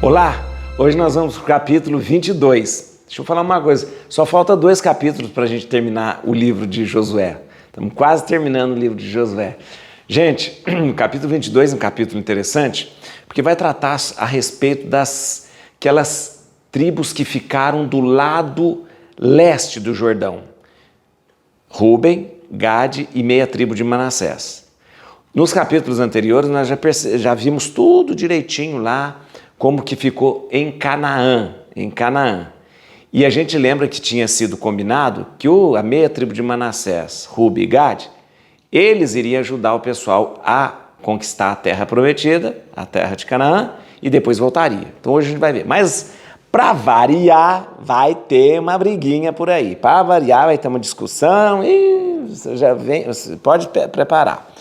Olá, hoje nós vamos para o capítulo 22. Deixa eu falar uma coisa, só falta 2 capítulos para a gente terminar o livro de Josué. Estamos quase terminando o livro de Josué. Gente, o capítulo 22 é um capítulo interessante, porque vai tratar a respeito aquelas tribos que ficaram do lado leste do Jordão. Rúben, Gade e meia tribo de Manassés. Nos capítulos anteriores nós já vimos tudo direitinho lá, como que ficou em Canaã. E a gente lembra que tinha sido combinado que a meia tribo de Manassés, Rúben e Gade, eles iriam ajudar o pessoal a conquistar a terra prometida, a terra de Canaã, e depois voltaria. Então hoje a gente vai ver. Mas para variar, vai ter uma briguinha por aí. Para variar, vai ter uma discussão e você pode preparar.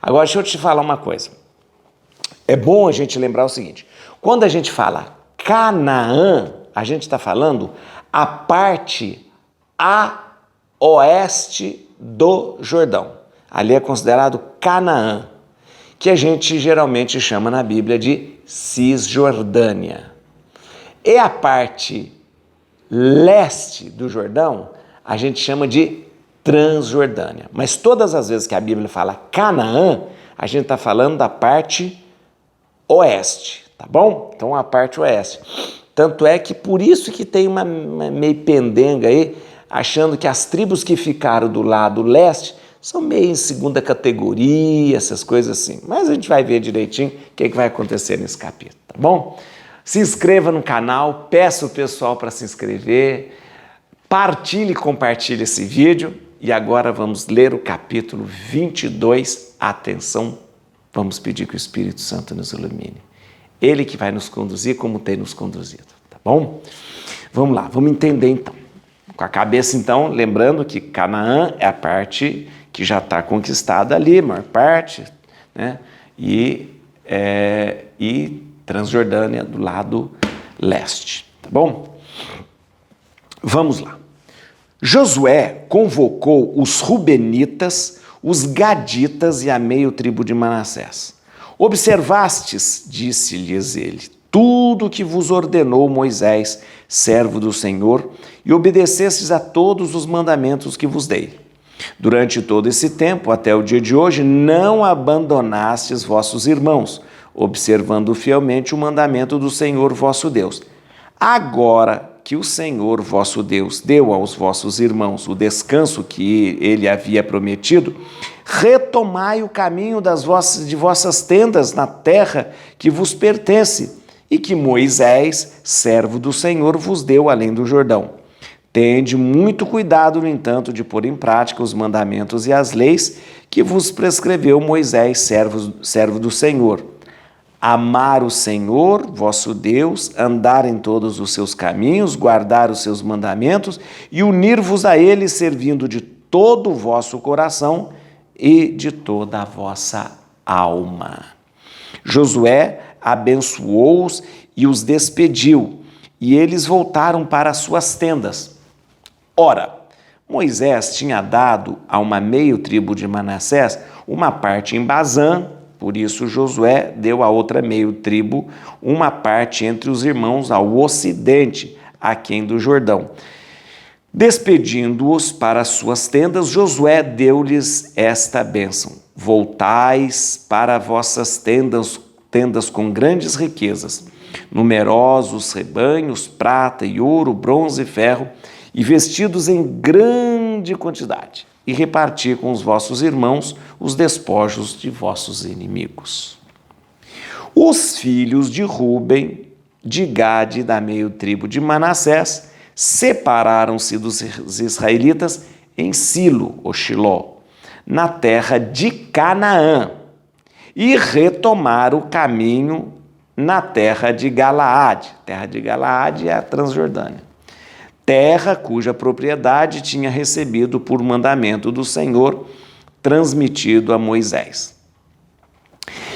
Agora, deixa eu te falar uma coisa. É bom a gente lembrar o seguinte. Quando a gente fala Canaã, a gente está falando a parte a oeste do Jordão. Ali é considerado Canaã, que a gente geralmente chama na Bíblia de Cisjordânia. E a parte leste do Jordão, a gente chama de Transjordânia. Mas todas as vezes que a Bíblia fala Canaã, a gente está falando da parte oeste, tá bom? Então a parte oeste. Tanto é que por isso que tem uma meio pendenga aí, achando que as tribos que ficaram do lado leste são meio em segunda categoria, essas coisas assim. Mas a gente vai ver direitinho o que vai acontecer nesse capítulo, tá bom? Se inscreva no canal, peça o pessoal para se inscrever, partilhe e compartilhe esse vídeo. E agora vamos ler o capítulo 22. Atenção, vamos pedir que o Espírito Santo nos ilumine. Ele que vai nos conduzir como tem nos conduzido, tá bom? Vamos lá, vamos entender então. Com a cabeça então, lembrando que Canaã é a parte que já está conquistada ali, a maior parte, né? E Transjordânia do lado leste, tá bom? Vamos lá. Josué convocou os Rubenitas, os Gaditas e a meia tribo de Manassés. Observastes, disse-lhes ele, tudo o que vos ordenou Moisés, servo do Senhor, e obedecestes a todos os mandamentos que vos dei. Durante todo esse tempo, até o dia de hoje, não abandonastes vossos irmãos, observando fielmente o mandamento do Senhor vosso Deus. Agora que o Senhor vosso Deus deu aos vossos irmãos o descanso que ele havia prometido, retomai o caminho de vossas tendas na terra que vos pertence e que Moisés, servo do Senhor, vos deu além do Jordão. Tende muito cuidado, no entanto, de pôr em prática os mandamentos e as leis que vos prescreveu Moisés, servo do Senhor. Amar o Senhor, vosso Deus, andar em todos os seus caminhos, guardar os seus mandamentos e unir-vos a ele, servindo de todo o vosso coração e de toda a vossa alma. Josué abençoou-os e os despediu, e eles voltaram para as suas tendas. Ora, Moisés tinha dado a uma meia tribo de Manassés uma parte em Bazã. Por isso, Josué deu a outra meia tribo uma parte entre os irmãos ao ocidente, aquém do Jordão. Despedindo-os para as suas tendas, Josué deu-lhes esta bênção: voltais para vossas tendas com grandes riquezas, numerosos rebanhos, prata e ouro, bronze e ferro, e vestidos em grande quantidade, e repartir com os vossos irmãos os despojos de vossos inimigos. Os filhos de Rúben, de Gade e da meia tribo de Manassés separaram-se dos israelitas em Silo, ou Shiló, na terra de Canaã, e retomaram o caminho na terra de Galaade. Terra de Galaade é a Transjordânia. Terra cuja propriedade tinha recebido por mandamento do Senhor, transmitido a Moisés.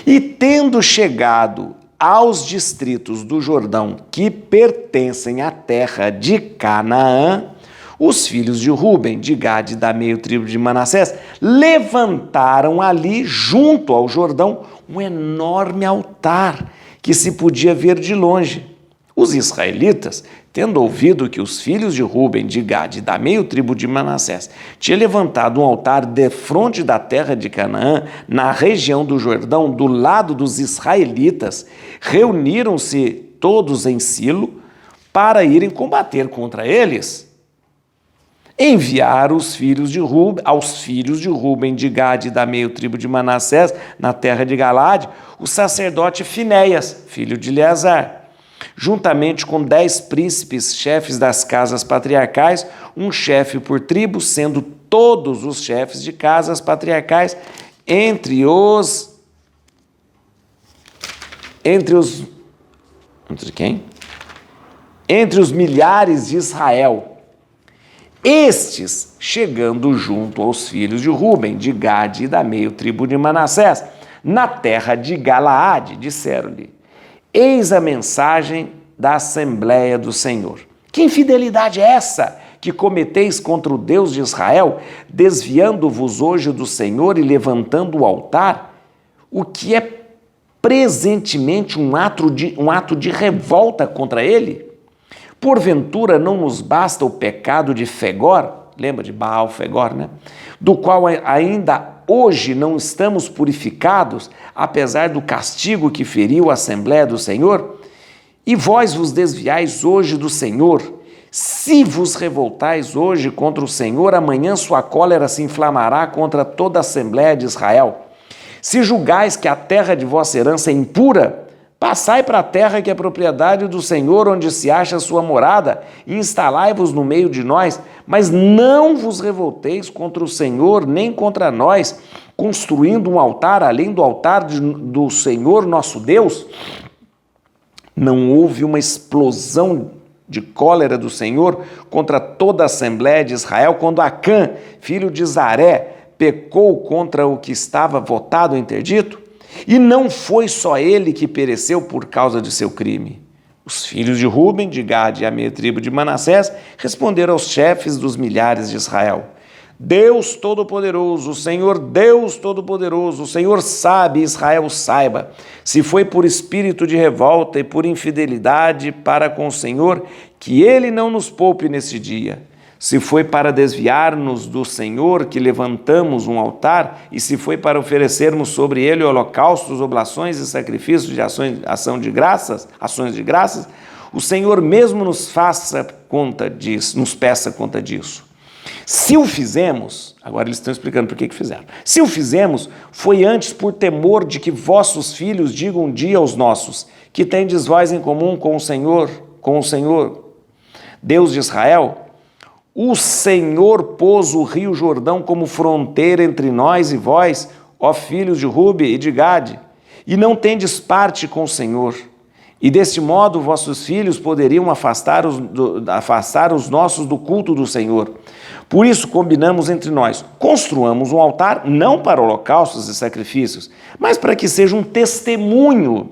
E tendo chegado aos distritos do Jordão que pertencem à terra de Canaã, os filhos de Rúben, de Gade e da meia tribo de Manassés levantaram ali, junto ao Jordão, um enorme altar que se podia ver de longe, Os israelitas, tendo ouvido que os filhos de Ruben, de Gade e da meio tribo de Manassés tinham levantado um altar defronte da terra de Canaã, na região do Jordão, do lado dos israelitas, reuniram-se todos em Silo para irem combater contra eles. Enviaram aos filhos de Ruben, de Gade e da meio tribo de Manassés, na terra de Galade, o sacerdote Finéias, filho de Eleazar, juntamente com 10 príncipes, chefes das casas patriarcais, um chefe por tribo, sendo todos os chefes de casas patriarcais entre os milhares de Israel. Estes, chegando junto aos filhos de Ruben, de Gade e da meio tribo de Manassés, na terra de Galaade, disseram-lhe: eis a mensagem da Assembleia do Senhor. Que infidelidade é essa que cometeis contra o Deus de Israel, desviando-vos hoje do Senhor e levantando o altar? O que é presentemente um ato de revolta contra ele? Porventura não nos basta o pecado de Fegor, lembra de Baal Fegor, né? Do qual ainda hoje não estamos purificados, apesar do castigo que feriu a Assembleia do Senhor? E vós vos desviais hoje do Senhor. Se vos revoltais hoje contra o Senhor, amanhã sua cólera se inflamará contra toda a Assembleia de Israel. Se julgais que a terra de vossa herança é impura, passai para a terra que é propriedade do Senhor, onde se acha a sua morada, e instalai-vos no meio de nós, mas não vos revolteis contra o Senhor, nem contra nós, construindo um altar além do altar do Senhor nosso Deus. Não houve uma explosão de cólera do Senhor contra toda a Assembleia de Israel, quando Acã, filho de Zaré, pecou contra o que estava votado e interdito? E não foi só ele que pereceu por causa de seu crime. Os filhos de Ruben, de Gade e a meia tribo de Manassés responderam aos chefes dos milhares de Israel: Deus Todo-Poderoso, o Senhor Deus Todo-Poderoso, o Senhor sabe, Israel saiba, se foi por espírito de revolta e por infidelidade para com o Senhor, que ele não nos poupe nesse dia. Se foi para desviar-nos do Senhor que levantamos um altar, e se foi para oferecermos sobre ele holocaustos, oblações e sacrifícios de ações de graças, o Senhor mesmo nos peça conta disso. Se o fizemos, agora eles estão explicando por que fizeram. Se o fizemos, foi antes por temor de que vossos filhos digam um dia aos nossos, que tendes vós em comum com o Senhor, Deus de Israel. O Senhor pôs o rio Jordão como fronteira entre nós e vós, ó filhos de Ruben e de Gade, e não tendes parte com o Senhor. E deste modo vossos filhos poderiam afastar os nossos do culto do Senhor. Por isso combinamos entre nós, construamos um altar não para holocaustos e sacrifícios, mas para que seja um testemunho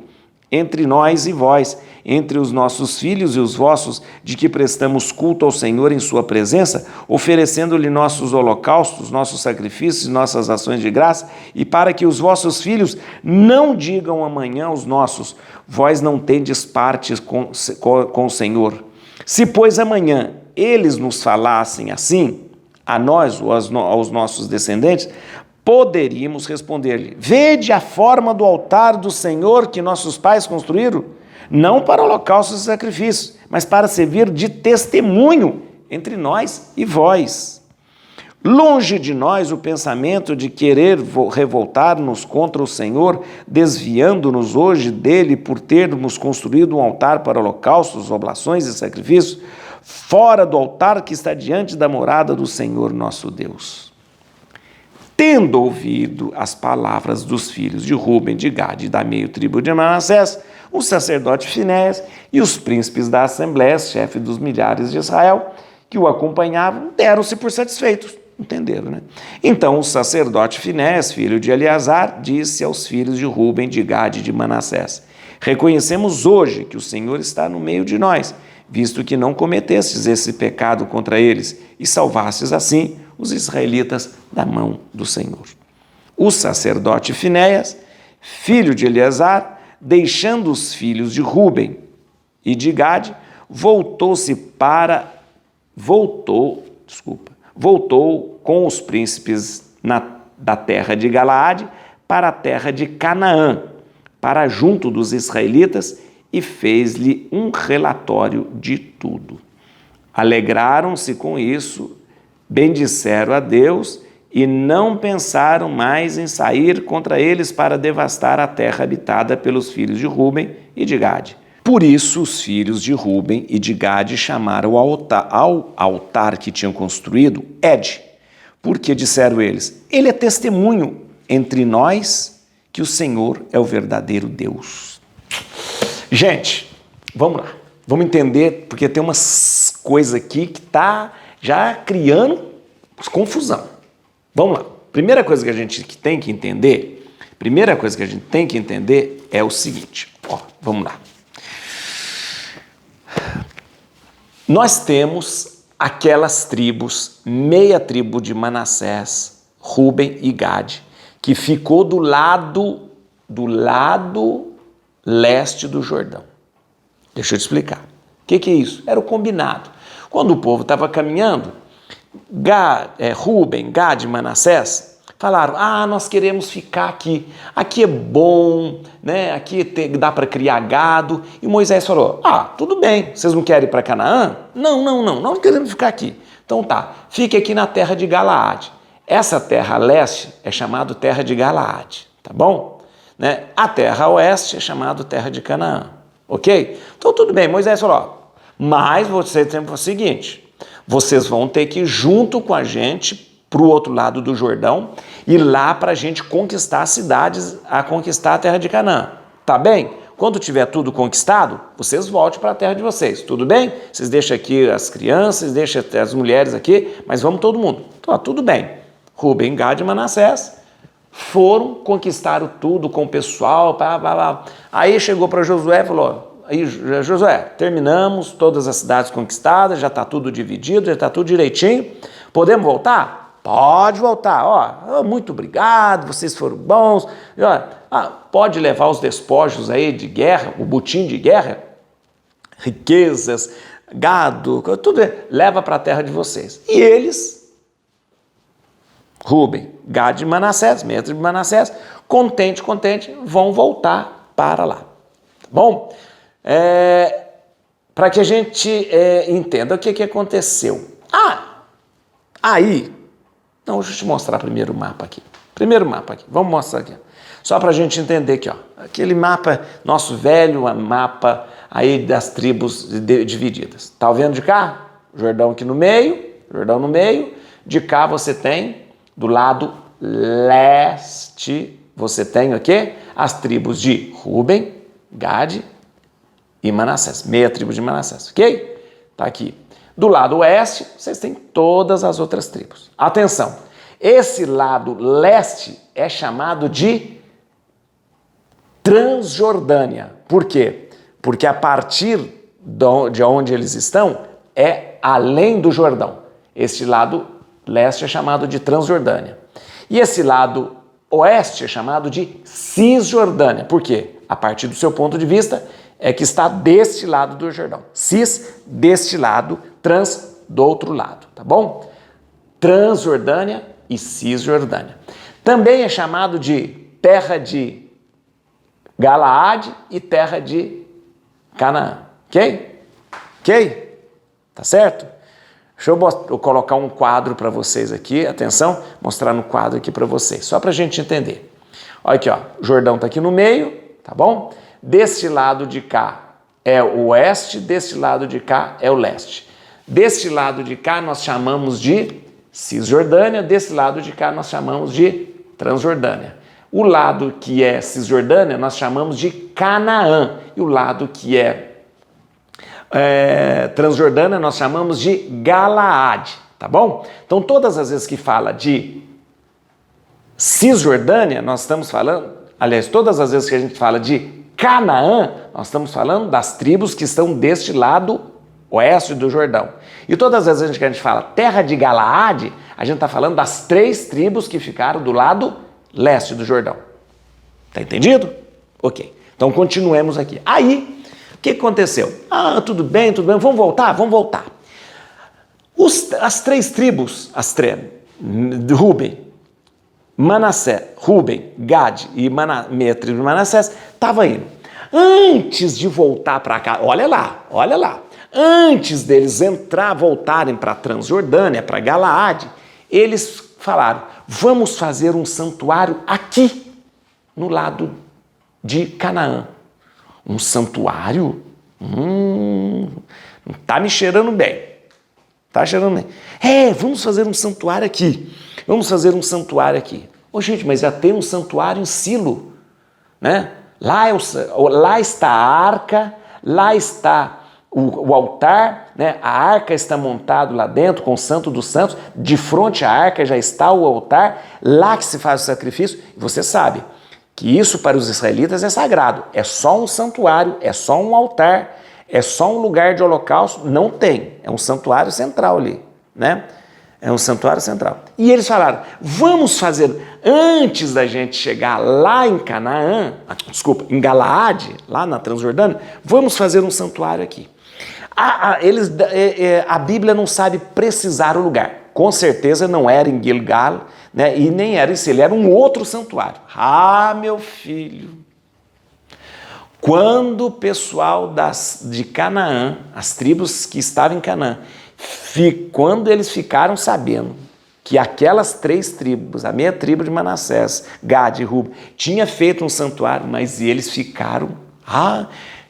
entre nós e vós, entre os nossos filhos e os vossos, de que prestamos culto ao Senhor em sua presença, oferecendo-lhe nossos holocaustos, nossos sacrifícios, nossas ações de graça, e para que os vossos filhos não digam amanhã aos nossos: vós não tendes parte com o Senhor. Se, pois, amanhã eles nos falassem assim, a nós ou aos nossos descendentes, poderíamos responder-lhe: vede a forma do altar do Senhor que nossos pais construíram, não para holocaustos e sacrifícios, mas para servir de testemunho entre nós e vós. Longe de nós o pensamento de querer revoltar-nos contra o Senhor, desviando-nos hoje dele por termos construído um altar para holocaustos, oblações e sacrifícios, fora do altar que está diante da morada do Senhor nosso Deus. Tendo ouvido as palavras dos filhos de Ruben, de Gade e da meio tribo de Manassés, o sacerdote Finéias e os príncipes da Assembleia, chefe dos milhares de Israel, que o acompanhavam, deram-se por satisfeitos. Entenderam, né? Então o sacerdote Finéias, filho de Eleazar, disse aos filhos de Ruben, de Gade e de Manassés: reconhecemos hoje que o Senhor está no meio de nós, visto que não cometestes esse pecado contra eles e salvastes assim os israelitas da mão do Senhor. O sacerdote Finéias, filho de Eleazar, deixando os filhos de Ruben e de Gade, voltou com os príncipes da terra de Galaade para a terra de Canaã, para junto dos israelitas, e fez-lhe um relatório de tudo. Alegraram-se com isso, bendisseram a Deus e não pensaram mais em sair contra eles para devastar a terra habitada pelos filhos de Ruben e de Gade. Por isso os filhos de Ruben e de Gade chamaram ao altar que tinham construído Ed, porque disseram eles: ele é testemunho entre nós que o Senhor é o verdadeiro Deus. Gente, vamos lá. Vamos entender, porque tem umas coisas aqui que está já criando confusão. Vamos lá. Primeira coisa que a gente tem que entender é o seguinte. Vamos lá. Nós temos aquelas tribos, meia tribo de Manassés, Ruben e Gade, que ficou do lado leste do Jordão. Deixa eu te explicar. O que é isso? Era o combinado. Quando o povo estava caminhando, Ruben, Gade e Manassés falaram: nós queremos ficar aqui. Aqui é bom, né? Aqui dá para criar gado. E Moisés falou: tudo bem, vocês não querem ir para Canaã? Não queremos ficar aqui. Então tá, fique aqui na terra de Galaade. Essa terra a leste é chamada terra de Galaade, tá bom? Né? A terra a oeste é chamada terra de Canaã, ok? Então tudo bem, Moisés falou: mas você tem o seguinte, vocês vão ter que ir junto com a gente para o outro lado do Jordão e lá para a gente conquistar as cidades, conquistar a terra de Canaã, tá bem? Quando tiver tudo conquistado, vocês voltem para a terra de vocês, tudo bem? Vocês deixam aqui as crianças, deixam as mulheres aqui, mas vamos todo mundo. Então, tudo bem. Ruben, Gade e Manassés foram, conquistaram tudo com o pessoal, Aí chegou para Josué e falou: Josué, terminamos todas as cidades conquistadas, já está tudo dividido, já está tudo direitinho, podemos voltar? Pode voltar, muito obrigado, vocês foram bons, pode levar os despojos aí de guerra, o botim de guerra, riquezas, gado, tudo, leva para a terra de vocês. E eles, Ruben, Gade e Manassés, meia tribo de Manassés, contente, vão voltar para lá. Tá bom? Para que a gente entenda o que aconteceu. Não, deixa eu te mostrar primeiro o mapa aqui. Vamos mostrar aqui. Só para a gente entender aqui, aquele mapa, nosso velho mapa aí das tribos divididas. Tá vendo de cá? Jordão aqui no meio, de cá você tem, do lado leste, você tem o quê? As tribos de Ruben, Gade e Manassés, meia tribo de Manassés, ok? Tá aqui. Do lado oeste, vocês têm todas as outras tribos. Atenção, esse lado leste é chamado de Transjordânia. Por quê? Porque a partir de onde eles estão é além do Jordão. Este lado leste é chamado de Transjordânia. E esse lado oeste é chamado de Cisjordânia. Por quê? A partir do seu ponto de vista, é que está deste lado do Jordão. Cis, deste lado, trans, do outro lado, tá bom? Transjordânia e Cisjordânia. Também é chamado de terra de Galaade e terra de Canaã. Ok? Tá certo? Deixa eu colocar um quadro para vocês aqui, atenção, mostrar no quadro aqui para vocês, só para a gente entender. Olha aqui, o Jordão está aqui no meio, tá bom? Deste lado de cá é o oeste, deste lado de cá é o leste. Deste lado de cá nós chamamos de Cisjordânia, desse lado de cá nós chamamos de Transjordânia. O lado que é Cisjordânia nós chamamos de Canaã, e o lado que é Transjordânia nós chamamos de Galaade, tá bom? Então todas as vezes que fala de Cisjordânia, nós estamos falando, aliás, todas as vezes que a gente fala de Canaã, nós estamos falando das tribos que estão deste lado oeste do Jordão. E todas as vezes que a gente fala terra de Galaade, a gente está falando das 3 tribos que ficaram do lado leste do Jordão. Tá entendido? Ok. Então continuemos aqui. Aí, o que aconteceu? Tudo bem, vamos voltar? Vamos voltar. As 3 tribos, Rúben, Manassés, Rúben, Gade e meia tribo de Manassés, estavam indo. Antes de voltar para cá, olha lá, antes deles voltarem para a Transjordânia, para Galaade, eles falaram, vamos fazer um santuário aqui, no lado de Canaã. Um santuário? Tá me cheirando bem. Vamos fazer um santuário aqui. Gente, mas já tem um santuário em Silo, né? Lá está a arca, lá está o altar, né? A arca está montado lá dentro com o Santo dos Santos, de frente à arca já está o altar, lá que se faz o sacrifício. E você sabe que isso para os israelitas é sagrado, é só um santuário, é só um altar, é só um lugar de holocausto, não tem, é um santuário central ali, né? É um santuário central. E eles falaram, vamos fazer, antes da gente chegar lá em Canaã, em Galaade, lá na Transjordânia, vamos fazer um santuário aqui. A Bíblia não sabe precisar o lugar. Com certeza não era em Gilgal, né? E nem era em Silo, era um outro santuário. Meu filho, quando o pessoal de Canaã, as tribos que estavam em Canaã, quando eles ficaram sabendo que aquelas 3 tribos, a meia tribo de Manassés, Gade e Rúben, tinha feito um santuário, mas eles ficaram,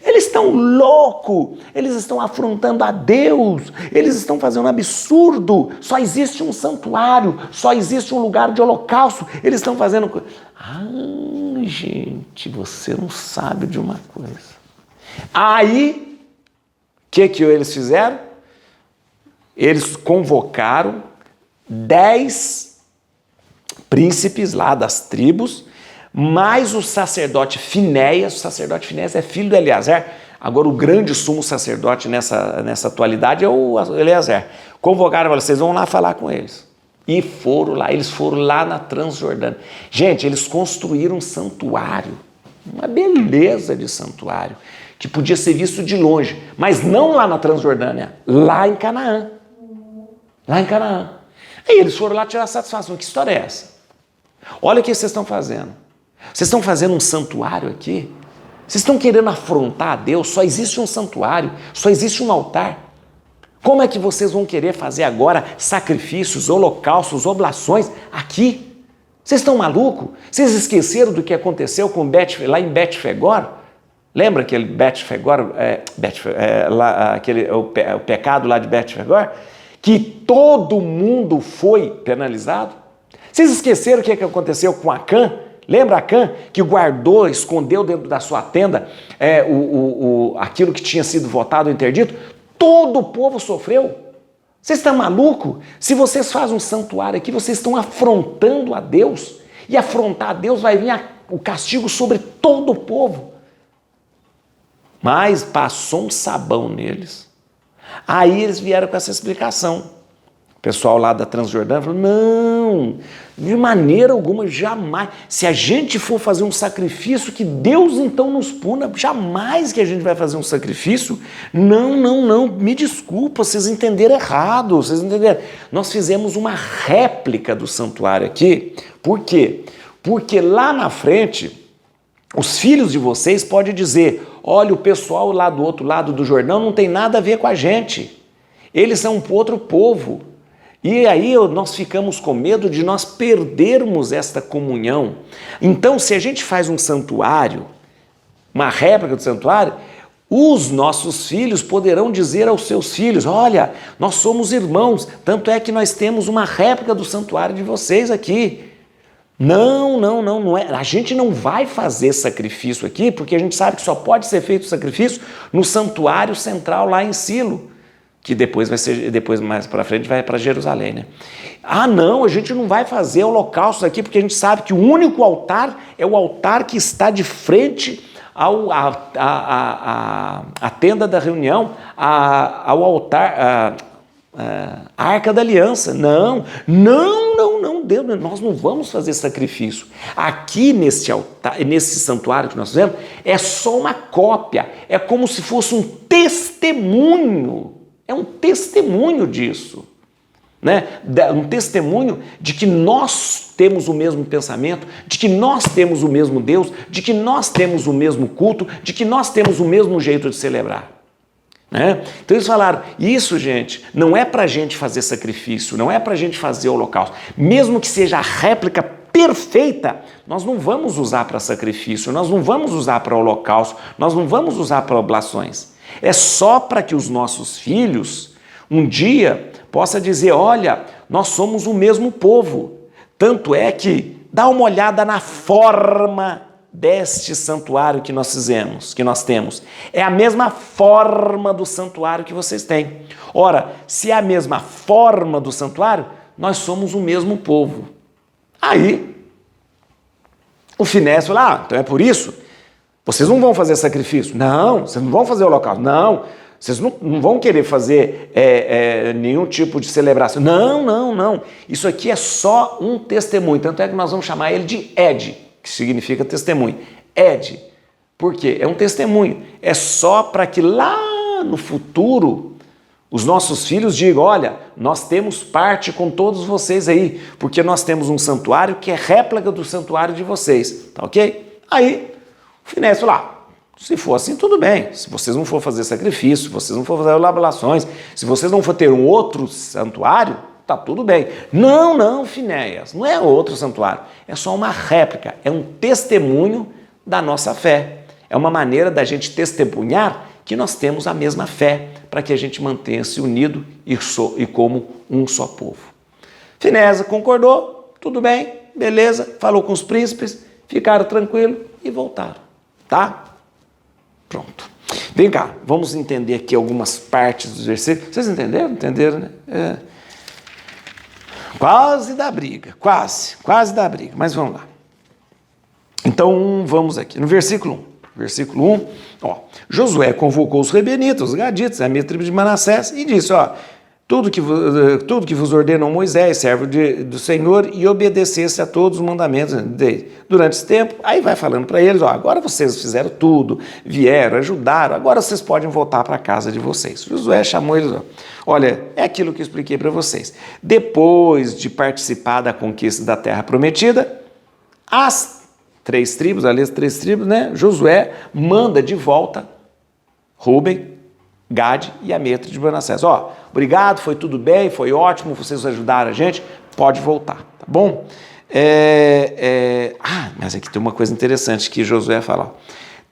eles estão loucos, eles estão afrontando a Deus, eles estão fazendo um absurdo, só existe um santuário, só existe um lugar de holocausto, eles estão fazendo... gente, você não sabe de uma coisa. Aí, o que eles fizeram? Eles convocaram 10 príncipes lá das tribos, mais o sacerdote Finéias é filho de Eleazar, agora o grande sumo sacerdote nessa atualidade é o Eleazar. Convocaram e falaram, vocês vão lá falar com eles. E eles foram lá na Transjordânia. Gente, eles construíram um santuário, uma beleza de santuário, que podia ser visto de longe, mas não lá na Transjordânia, lá em Canaã. Aí eles foram lá tirar satisfação. Que história é essa? Olha o que vocês estão fazendo. Vocês estão fazendo um santuário aqui? Vocês estão querendo afrontar a Deus? Só existe um santuário, só existe um altar. Como é que vocês vão querer fazer agora sacrifícios, holocaustos, oblações aqui? Vocês estão malucos? Vocês esqueceram do que aconteceu lá em Bet-Fegor? Lembra aquele Bet-Fegor, o pecado lá de Bet-Fegor? Que todo mundo foi penalizado? Vocês esqueceram o que aconteceu com Acã? Lembra Acã que escondeu dentro da sua tenda aquilo que tinha sido votado ou interdito? Todo o povo sofreu. Vocês estão malucos? Se vocês fazem um santuário aqui, vocês estão afrontando a Deus. E afrontar a Deus vai vir o castigo sobre todo o povo. Mas passou um sabão neles. Aí eles vieram com essa explicação. O pessoal lá da Transjordânia falou, não, de maneira alguma, jamais. Se a gente for fazer um sacrifício, que Deus então nos puna, jamais que a gente vai fazer um sacrifício. Não, me desculpa, vocês entenderam errado, Nós fizemos uma réplica do santuário aqui. Por quê? Porque lá na frente, os filhos de vocês podem dizer, olha, o pessoal lá do outro lado do Jordão não tem nada a ver com a gente. Eles são um outro povo. E aí nós ficamos com medo de nós perdermos esta comunhão. Então, se a gente faz um santuário, uma réplica do santuário, os nossos filhos poderão dizer aos seus filhos, olha, nós somos irmãos, tanto é que nós temos uma réplica do santuário de vocês aqui. Não é. A gente não vai fazer sacrifício aqui, porque a gente sabe que só pode ser feito sacrifício no santuário central lá em Silo, que depois mais para frente vai para Jerusalém, né? Não, a gente não vai fazer holocaustos aqui, porque a gente sabe que o único altar é o altar que está de frente à tenda da reunião, ao altar, a Arca da Aliança. Não, Deus, nós não vamos fazer sacrifício. Aqui nesse altar, nesse santuário que nós fizemos, é só uma cópia, é como se fosse um testemunho, é um testemunho disso. Né? Um testemunho de que nós temos o mesmo pensamento, de que nós temos o mesmo Deus, de que nós temos o mesmo culto, de que nós temos o mesmo jeito de celebrar. Né? Então eles falaram, isso, gente, não é para a gente fazer sacrifício, não é para a gente fazer holocausto, mesmo que seja a réplica perfeita, nós não vamos usar para sacrifício, nós não vamos usar para holocausto, nós não vamos usar para oblações. É só para que os nossos filhos um dia possam dizer, olha, nós somos o mesmo povo. Tanto é que dá uma olhada na forma deste santuário que nós fizemos, que nós temos. É a mesma forma do santuário que vocês têm. Ora, se é a mesma forma do santuário, nós somos o mesmo povo. Aí, o Finésio fala, então é por isso? Vocês não vão fazer sacrifício? Não. Vocês não vão fazer holocausto? Não. Vocês não vão querer fazer nenhum tipo de celebração? Não. Isso aqui é só um testemunho. Tanto é que nós vamos chamar ele de Ed, que significa testemunho. Ed. Por quê? É um testemunho. É só para que lá no futuro os nossos filhos digam, olha, nós temos parte com todos vocês aí, porque nós temos um santuário que é réplica do santuário de vocês. Tá ok? Aí, o Finésio falou, se for assim, tudo bem. Se vocês não for fazer sacrifício, se vocês não for fazer oblações, se vocês não for ter um outro santuário, tá tudo bem. Não, Finéias, não é outro santuário. É só uma réplica, é um testemunho da nossa fé. É uma maneira da gente testemunhar que nós temos a mesma fé, para que a gente mantenha-se unido e como um só povo. Finéias concordou, tudo bem, beleza, falou com os príncipes, ficaram tranquilos e voltaram, tá? Pronto. Vem cá, vamos entender aqui algumas partes dos versículos. Vocês entenderam? Entenderam, né? Quase dá briga, quase dá briga, mas vamos lá. Então, vamos aqui, no versículo 1. Versículo 1, Josué convocou os rebenitas, os gaditas, a minha tribo de Manassés, e disse, tudo que vos ordenou Moisés, servo do Senhor, e obedecesse a todos os mandamentos dele. Durante esse tempo, aí vai falando para eles, agora vocês fizeram tudo, vieram, ajudaram, agora vocês podem voltar para a casa de vocês. Josué chamou eles, olha, é aquilo que eu expliquei para vocês. Depois de participar da conquista da terra prometida, as três tribos, né? Josué manda de volta Rúben, Gade e a meia tribo de Manassés. Obrigado, foi tudo bem, foi ótimo, vocês ajudaram a gente, pode voltar, tá bom? Mas aqui tem uma coisa interessante que Josué fala.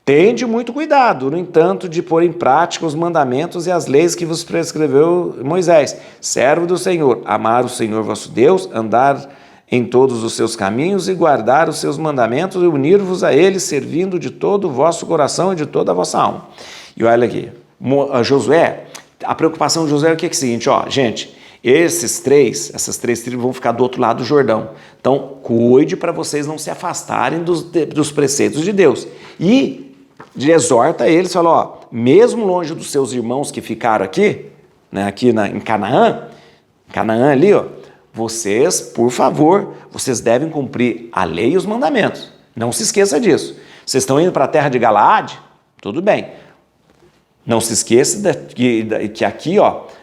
Tende muito cuidado, no entanto, de pôr em prática os mandamentos e as leis que vos prescreveu Moisés, servo do Senhor, amar o Senhor vosso Deus, andar em todos os seus caminhos e guardar os seus mandamentos e unir-vos a eles, servindo de todo o vosso coração e de toda a vossa alma. E olha aqui, Josué, a preocupação de Josué é o que é o seguinte, gente, essas três tribos vão ficar do outro lado do Jordão. Então, cuide para vocês não se afastarem dos preceitos de Deus. E exorta eles, fala, mesmo longe dos seus irmãos que ficaram aqui, né, em Canaã ali, vocês, por favor, vocês devem cumprir a lei e os mandamentos. Não se esqueça disso. Vocês estão indo para a terra de Galaade? Tudo bem. Não se esqueça que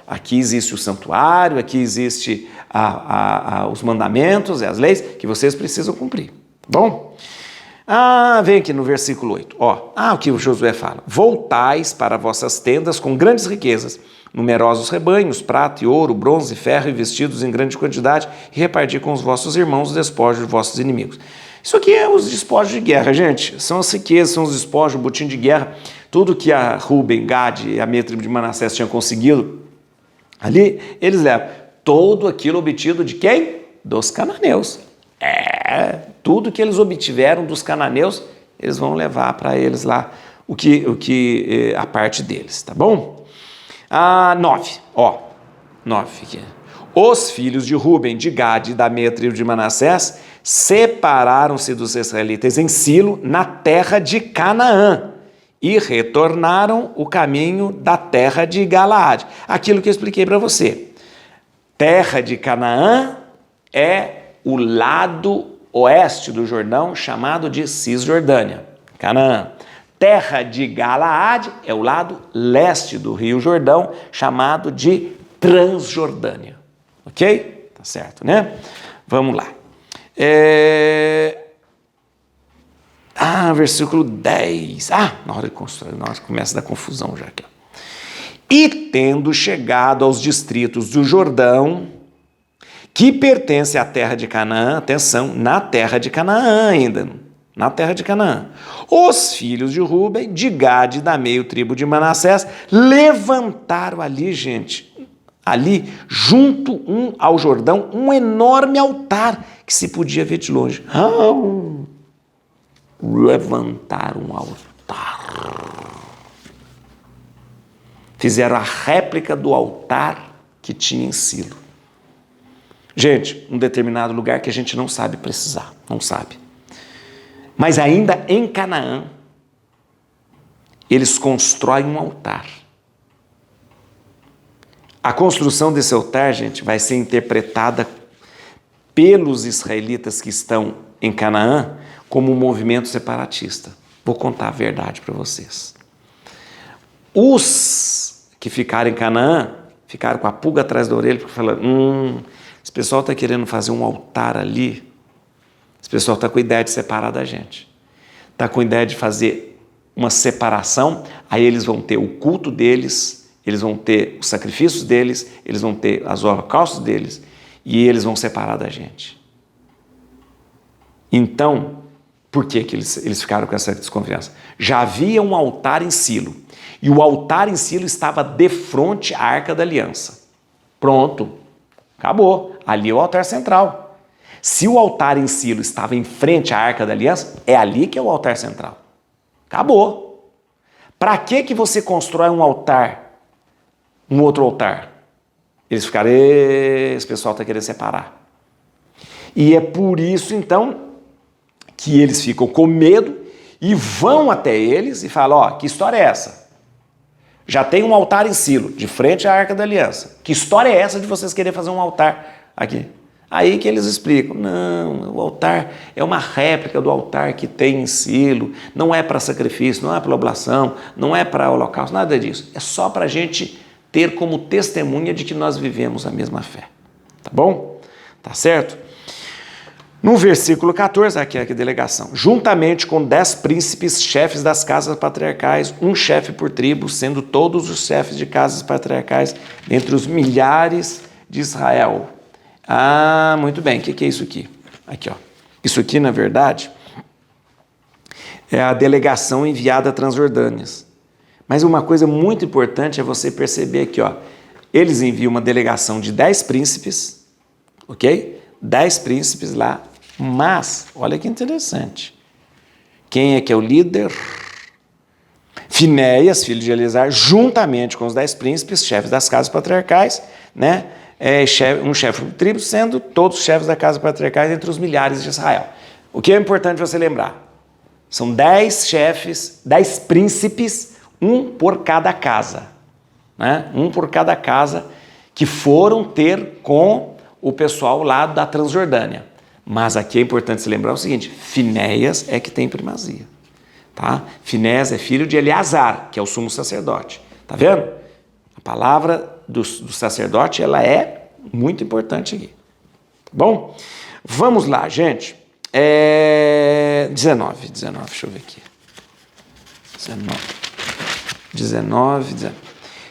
aqui existe o santuário, aqui existe os mandamentos e as leis que vocês precisam cumprir. Bom? Vem aqui no versículo 8. O que o Josué fala. Voltais para vossas tendas com grandes riquezas, numerosos rebanhos, prata e ouro, bronze, ferro e vestidos em grande quantidade, e repartir com os vossos irmãos os despojos de vossos inimigos. Isso aqui é os despojos de guerra, gente. São as riquezas, são os despojos, o botim de guerra. Tudo que a Rúben, Gade e a meia tribo de Manassés tinham conseguido ali, eles levam. Todo aquilo obtido de quem? Dos cananeus. Tudo que eles obtiveram dos cananeus, eles vão levar para eles lá a parte deles, tá bom? 9 aqui. Os filhos de Rúben, de Gade e da meia tribo de Manassés separaram-se dos israelitas em Silo, na terra de Canaã, e retornaram o caminho da terra de Galaade. Aquilo que eu expliquei para você. Terra de Canaã é o lado oeste do Jordão, chamado de Cisjordânia, Canaã. Terra de Galaade é o lado leste do Rio Jordão, chamado de Transjordânia. Ok? Tá certo, né? Vamos lá. Versículo 10. Na hora de construir, começa a dar confusão já aqui. E tendo chegado aos distritos do Jordão, que pertence à terra de Canaã, atenção, na terra de Canaã ainda, na terra de Canaã, os filhos de Ruben, de Gade, da meio tribo de Manassés, levantaram ali, gente, ali, junto ao Jordão, um enorme altar que se podia ver de longe. Levantaram um altar. Fizeram a réplica do altar que tinha em Silo. Gente, um determinado lugar que a gente não sabe precisar, não sabe. Mas ainda em Canaã, eles constroem um altar. A construção desse altar, gente, vai ser interpretada pelos israelitas que estão em Canaã como um movimento separatista. Vou contar a verdade para vocês. Os que ficaram em Canaã ficaram com a pulga atrás da orelha, porque falaram, esse pessoal está querendo fazer um altar ali, esse pessoal está com a ideia de separar da gente, está com a ideia de fazer uma separação, aí eles vão ter o culto deles, eles vão ter os sacrifícios deles, eles vão ter os holocaustos deles, e eles vão separar da gente. Então, por que eles ficaram com essa desconfiança? Já havia um altar em Silo, e o altar em Silo estava de frente à Arca da Aliança. Pronto, acabou. Ali é o altar central. Se o altar em Silo estava em frente à Arca da Aliança, é ali que é o altar central. Acabou. Para que você constrói um altar, um outro altar? Eles ficaram, esse pessoal está querendo separar. E é por isso, então, que eles ficam com medo e vão até eles e falam, que história é essa? Já tem um altar em Silo, de frente à Arca da Aliança. Que história é essa de vocês quererem fazer um altar aqui? Aí que eles explicam, não, o altar é uma réplica do altar que tem em Silo, não é para sacrifício, não é para oblação, não é para holocausto, nada disso. É só para a gente ter como testemunha de que nós vivemos a mesma fé. Tá bom? Tá certo? No versículo 14, aqui é a delegação. Juntamente com 10 príncipes, chefes das casas patriarcais, um chefe por tribo, sendo todos os chefes de casas patriarcais entre os milhares de Israel. Muito bem. O que é isso aqui? Aqui, ó. Isso aqui, na verdade, é a delegação enviada a Transjordânias. Mas uma coisa muito importante é você perceber aqui, ó. Eles enviam uma delegação de 10 príncipes, ok? 10 príncipes lá. Mas, olha que interessante, quem é que é o líder? Finéias, filho de Eleazar, juntamente com os 10 príncipes, chefes das casas patriarcais, né? Um chefe por tribo, sendo todos os chefes da casa patriarcais entre os milhares de Israel. O que é importante você lembrar? São 10 chefes, 10 príncipes, um por cada casa, né? Um por cada casa, que foram ter com o pessoal lá da Transjordânia. Mas aqui é importante se lembrar o seguinte, Finéias é que tem primazia, tá? Finéias é filho de Eleazar, que é o sumo sacerdote, tá vendo? A palavra do sacerdote, ela é muito importante aqui, tá bom? Vamos lá, gente, 19, deixa eu ver aqui, 19.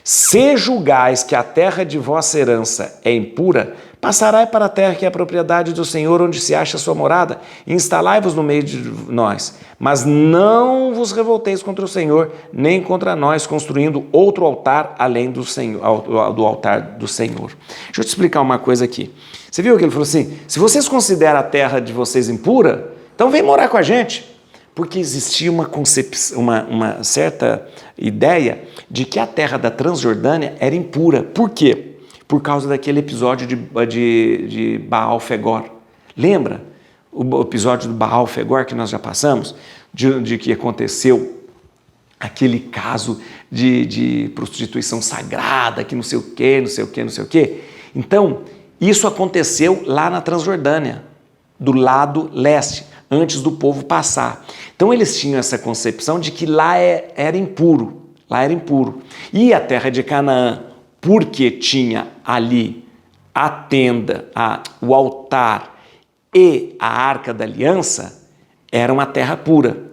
Se julgais que a terra de vossa herança é impura, passarai para a terra que é a propriedade do Senhor, onde se acha a sua morada, e instalai-vos no meio de nós. Mas não vos revolteis contra o Senhor, nem contra nós, construindo outro altar além do Senhor, do altar do Senhor. Deixa eu te explicar uma coisa aqui. Você viu que ele falou assim, se vocês consideram a terra de vocês impura, então vem morar com a gente. Porque existia uma concepção, uma certa ideia de que a terra da Transjordânia era impura. Por quê? Por causa daquele episódio de Baal Fegor. Lembra o episódio do Baal Fegor que nós já passamos? De que aconteceu aquele caso de prostituição sagrada, que não sei o quê. Então, Isso aconteceu lá na Transjordânia, do lado leste, antes do povo passar. Então eles tinham essa concepção de que lá era impuro, lá era impuro. E a terra de Canaã, porque tinha ali a tenda, o altar e a arca da aliança, era uma terra pura.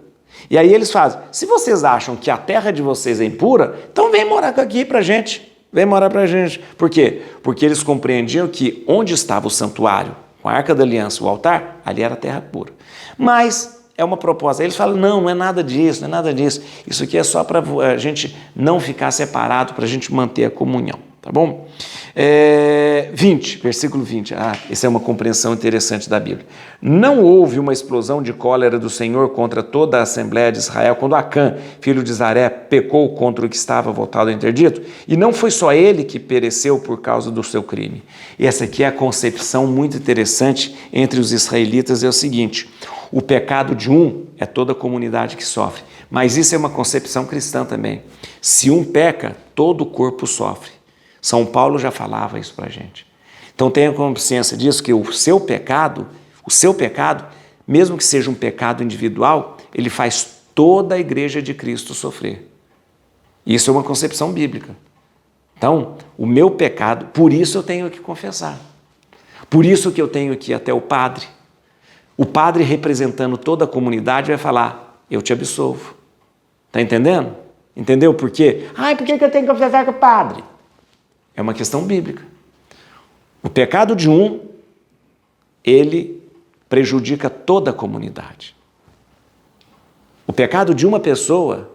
E aí eles fazem, se vocês acham que a terra de vocês é impura, então vem morar aqui pra gente, vem morar pra gente. Por quê? Porque eles compreendiam que onde estava o santuário, com a arca da aliança, o altar, ali era terra pura. Mas é uma proposta. Eles falam, não é nada disso, não é nada disso. Isso aqui é só para a gente não ficar separado, para a gente manter a comunhão, tá bom? 20, versículo 20. Essa é uma compreensão interessante da Bíblia. Não houve uma explosão de cólera do Senhor contra toda a Assembleia de Israel quando Acã, filho de Zaré, pecou contra o que estava voltado ao interdito? E não foi só ele que pereceu por causa do seu crime. E essa aqui é a concepção muito interessante entre os israelitas, é o seguinte: o pecado de um é toda a comunidade que sofre. Mas isso é uma concepção cristã também. Se um peca, todo o corpo sofre. São Paulo já falava isso para a gente. Então tenha consciência disso, que o seu pecado, mesmo que seja um pecado individual, ele faz toda a igreja de Cristo sofrer. Isso é uma concepção bíblica. Então, o meu pecado, por isso eu tenho que confessar. Por isso que eu tenho que ir até o padre. O padre, representando toda a comunidade, vai falar, eu te absolvo. Está entendendo? Entendeu por quê? Por que eu tenho que confessar com o padre? É uma questão bíblica. O pecado de um, ele prejudica toda a comunidade. O pecado de uma pessoa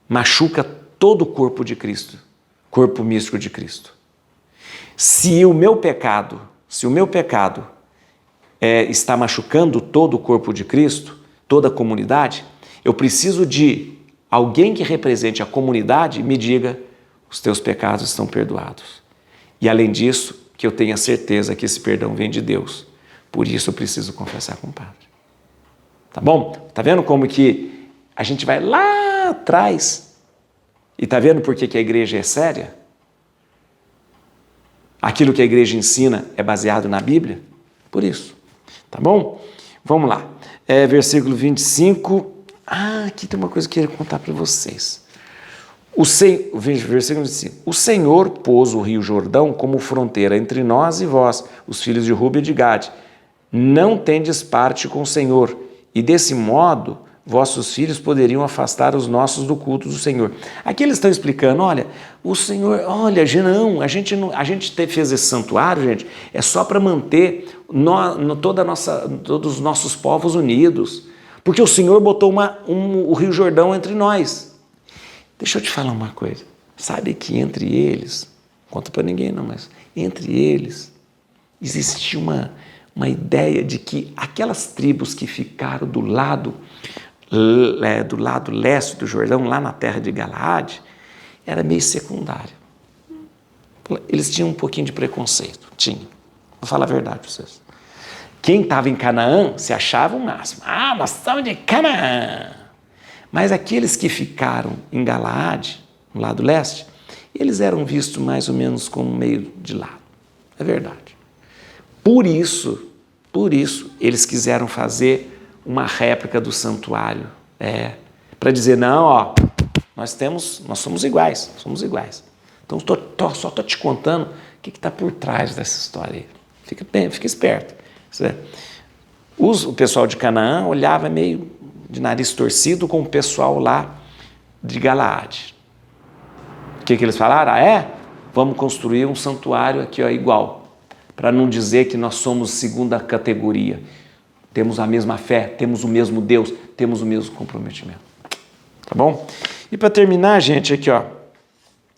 machuca todo o corpo de Cristo, corpo místico de Cristo. Se o meu pecado está machucando todo o corpo de Cristo, toda a comunidade, eu preciso de alguém que represente a comunidade me diga, os teus pecados estão perdoados. E além disso, que eu tenha certeza que esse perdão vem de Deus. Por isso eu preciso confessar com o padre. Tá bom? Tá vendo como que a gente vai lá atrás? E tá vendo por que a igreja é séria? Aquilo que a igreja ensina é baseado na Bíblia? Por isso. Tá bom? Vamos lá. Versículo 25. Aqui tem uma coisa que eu queria contar para vocês. Versículo 25. O Senhor pôs o rio Jordão como fronteira entre nós e vós, os filhos de Rúben e de Gade. Não tendes parte com o Senhor, e desse modo vossos filhos poderiam afastar os nossos do culto do Senhor. Aqui eles estão explicando, o Senhor, não, a gente fez esse santuário, gente, é só para manter todos os nossos povos unidos, porque o Senhor botou o rio Jordão entre nós. Deixa eu te falar uma coisa, sabe que entre eles, não conta para ninguém não, mas entre eles existia uma ideia de que aquelas tribos que ficaram do lado leste do Jordão, lá na terra de Galaade, era meio secundária. Eles tinham um pouquinho de preconceito, vou falar a verdade para vocês. Quem estava em Canaã se achava o máximo. Nós estamos de Canaã. Mas aqueles que ficaram em Galaade, no lado leste, eles eram vistos mais ou menos como meio de lado. É verdade. Por isso, eles quiseram fazer uma réplica do santuário. Para dizer, não, nós somos iguais, Então, só estou te contando o que está por trás dessa história aí. Fica esperto. O pessoal de Canaã olhava meio de nariz torcido com o pessoal lá de Galaade. O que eles falaram? Vamos construir um santuário aqui igual, para não dizer que nós somos segunda categoria. Temos a mesma fé, temos o mesmo Deus, temos o mesmo comprometimento. Tá bom? E para terminar, gente, aqui,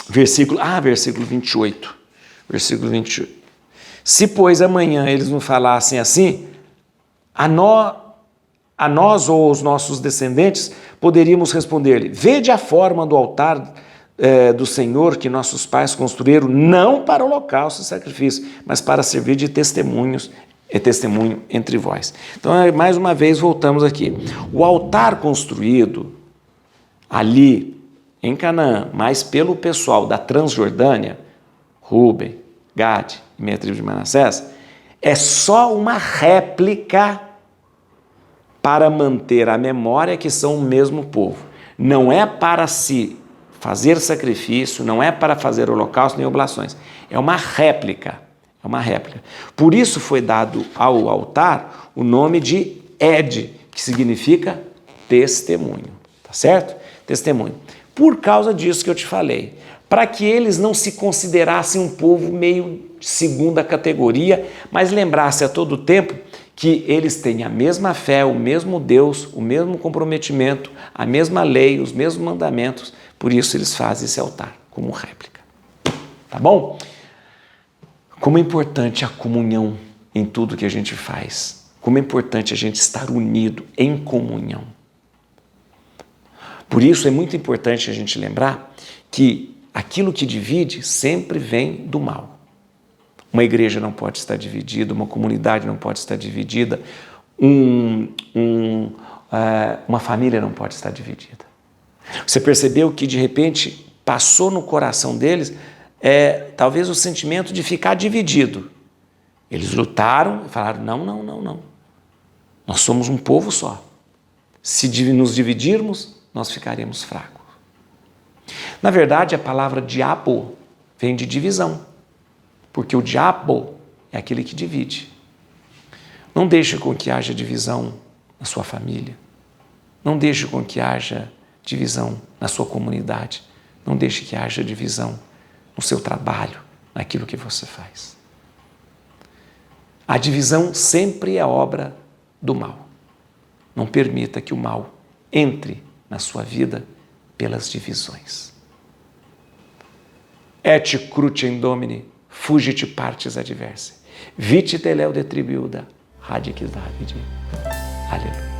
versículo 28. Versículo 28. Se, pois, amanhã eles não falassem assim, a nós ou aos nossos descendentes, poderíamos responder-lhe, vede a forma do altar do Senhor que nossos pais construíram, não para holocausto e sacrifício, mas para servir de testemunho entre vós. Então, mais uma vez, voltamos aqui. O altar construído ali em Canaã, mas pelo pessoal da Transjordânia, Rúben, Gade meia tribo de Manassés, é só uma réplica para manter a memória que são o mesmo povo. Não é para se fazer sacrifício, não é para fazer holocausto nem oblações. É uma réplica. É uma réplica. Por isso foi dado ao altar o nome de Ed, que significa testemunho. Tá certo? Testemunho. Por causa disso que eu te falei. Para que eles não se considerassem um povo meio de segunda categoria, mas lembrassem a todo tempo que eles têm a mesma fé, o mesmo Deus, o mesmo comprometimento, a mesma lei, os mesmos mandamentos. Por isso eles fazem esse altar como réplica. Tá bom? Como é importante a comunhão em tudo que a gente faz. Como é importante a gente estar unido em comunhão. Por isso é muito importante a gente lembrar que aquilo que divide sempre vem do mal. Uma igreja não pode estar dividida, uma comunidade não pode estar dividida, uma família não pode estar dividida. Você percebeu que de repente passou no coração deles talvez o sentimento de ficar dividido. Eles lutaram e falaram, não. Nós somos um povo só. Se nos dividirmos, nós ficaremos fracos. Na verdade, a palavra diabo vem de divisão, porque o diabo é aquele que divide. Não deixe com que haja divisão na sua família. Não deixe com que haja divisão na sua comunidade. Não deixe que haja divisão no seu trabalho, naquilo que você faz. A divisão sempre é obra do mal. Não permita que o mal entre na sua vida pelas divisões. Et crucem Domini, fugit partes adversae. Vite teleu de tribiuda, radix Davide. Aleluia.